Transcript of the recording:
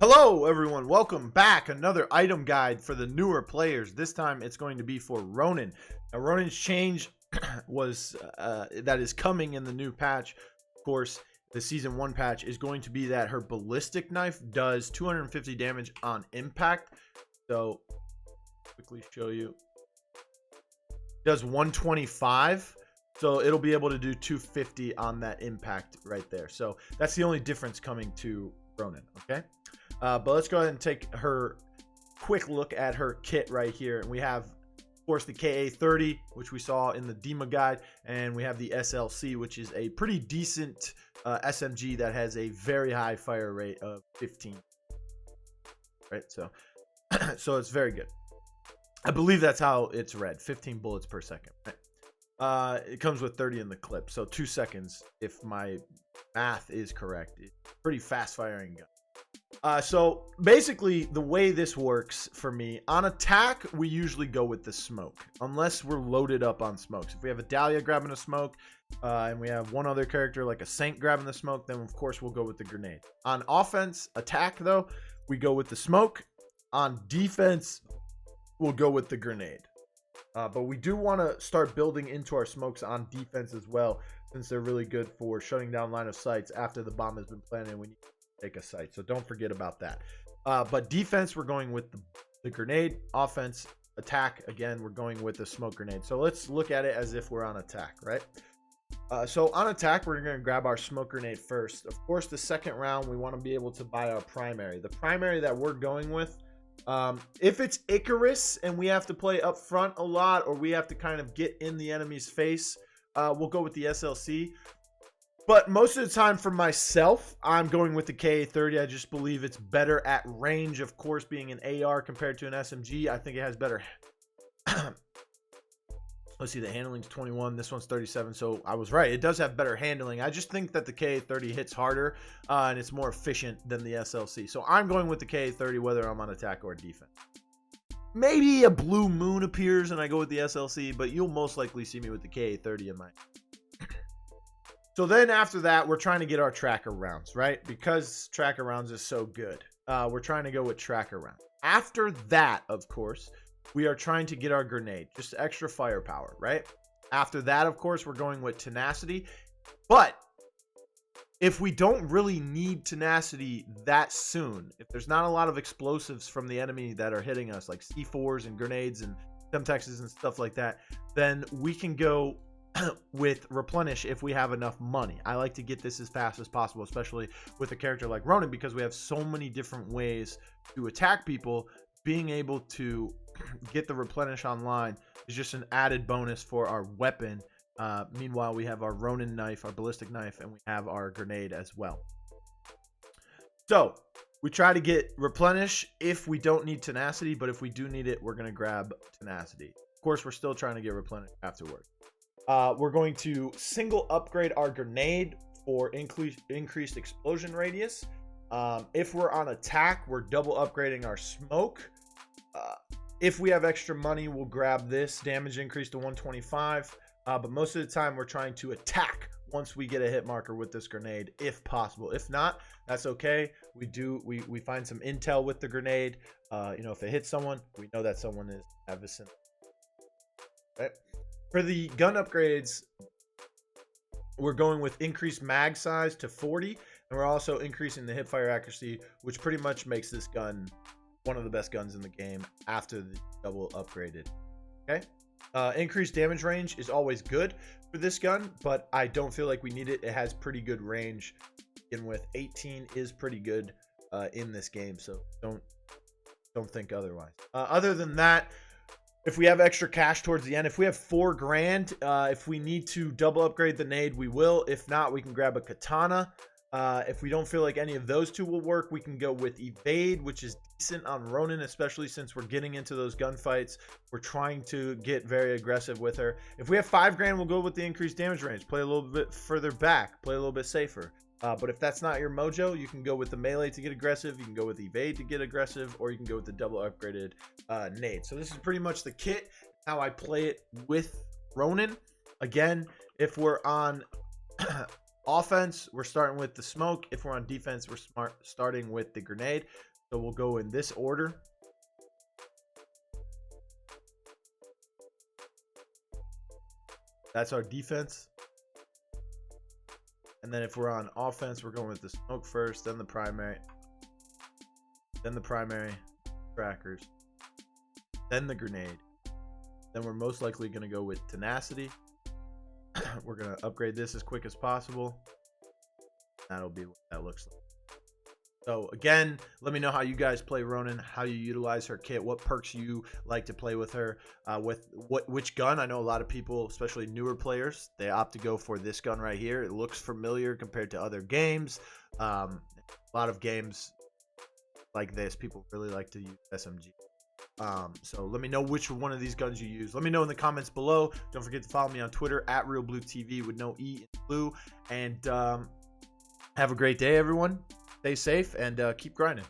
Hello everyone, welcome back. Another item guide for the newer players. This time it's going to be for Ronin. Now Ronin's change was that is coming in the new patch. Of course, the season 1 patch is going to be that her ballistic knife does 250 damage on impact. So quickly show you. Does 125. So it'll be able to do 250 on that impact right there. So that's the only difference coming to Ronin, okay? But let's go ahead and take her quick look at her kit right here. And we have, of course, the KA-30, which we saw in the DEMA guide. And we have the SLC, which is a pretty decent SMG that has a very high fire rate of 15. Right, so it's very good. I believe that's how it's read, 15 bullets per second. Right? It comes with 30 in the clip, so 2 seconds if my math is correct. It's pretty fast firing gun. So basically the way this works for me, on attack we usually go with the smoke unless we're loaded up on smokes. If we have a Dahlia grabbing a smoke and we have one other character like a Saint grabbing the smoke, then of course we'll go with the grenade. On offense attack though, we go with the smoke. On defense we'll go with the grenade. But we do want to start building into our smokes on defense as well, since they're really good for shutting down line of sights after the bomb has been planted when you take a sight. So don't forget about that. But defense, we're going with the grenade. Offense, attack, again, we're going with the smoke grenade. So let's look at it as if we're on attack, right? So on attack, we're going to grab our smoke grenade first. Of course, the second round, we want to be able to buy our primary. The primary that we're going with, if it's Icarus and we have to play up front a lot, or we have to kind of get in the enemy's face, we'll go with the SLC. But most of the time for myself, I'm going with the KA-30. I just believe it's better at range. Of course, being an AR compared to an SMG, I think it has better. Let's see, the handling's 21. This one's 37. So I was right. It does have better handling. I just think that the KA-30 hits harder and it's more efficient than the SLC. So I'm going with the KA-30 whether I'm on attack or defense. Maybe a blue moon appears and I go with the SLC, but you'll most likely see me with the KA-30 in my... So then after that, we're trying to get our tracker rounds, right? Because tracker rounds is so good. We're trying to go with tracker rounds. After that, of course, we are trying to get our grenade. Just extra firepower, right? After that, of course, we're going with tenacity. But if we don't really need tenacity that soon, if there's not a lot of explosives from the enemy that are hitting us, like C4s and grenades and Semtexes and stuff like that, then we can go with replenish if we have enough money. I like to get this as fast as possible, especially with a character like Ronin, because we have so many different ways to attack people. Being able to get the replenish online is just an added bonus for our weapon. Meanwhile, we have our Ronin knife, our ballistic knife, and we have our grenade as well. So we try to get replenish if we don't need tenacity, but if we do need it, we're going to grab tenacity. Of course, we're still trying to get replenish afterwards. We're going to single upgrade our grenade for increased explosion radius. If we're on attack, we're double upgrading our smoke. If we have extra money, we'll grab this damage increase to 125. But most of the time, we're trying to attack once we get a hit marker with this grenade, if possible. If not, that's okay. We find some intel with the grenade. If it hits someone, we know that someone is at vicinity. Right? For the gun upgrades, we're going with increased mag size to 40, and we're also increasing the hipfire accuracy, which pretty much makes this gun one of the best guns in the game after the double upgraded. Okay, increased damage range is always good for this gun, but I don't feel like we need it. It has pretty good range. And with 18 is pretty good in this game, so don't think otherwise. Other than that, if we have extra cash towards the end, if we have $4 grand, if we need to double upgrade the nade, we will. If not, we can grab a katana. If we don't feel like any of those two will work, we can go with evade, which is decent on Ronin, especially since we're getting into those gunfights. We're trying to get very aggressive with her. If we have $5 grand, we'll go with the increased damage range. Play a little bit further back. Play a little bit safer. But if that's not your mojo, you can go with the melee to get aggressive, you can go with evade to get aggressive, or you can go with the double upgraded nade. So this is pretty much the kit, how I play it with Ronin. Again, if we're on offense, we're starting with the smoke. If we're on defense, we're starting with the grenade. So we'll go in this order. That's our defense. And then if we're on offense, we're going with the smoke first, then the primary, trackers, then the grenade. Then we're most likely going to go with tenacity. We're going to upgrade this as quick as possible. That'll be what that looks like. So again, let me know how you guys play Ronin, how you utilize her kit, what perks you like to play with her, with which gun. I know a lot of people, especially newer players, they opt to go for this gun right here. It looks familiar compared to other games. A lot of games like this, people really like to use SMG. So let me know which one of these guns you use. Let me know in the comments below. Don't forget to follow me on Twitter at realBluTV with no E in blue. And have a great day, everyone. Stay safe and keep grinding.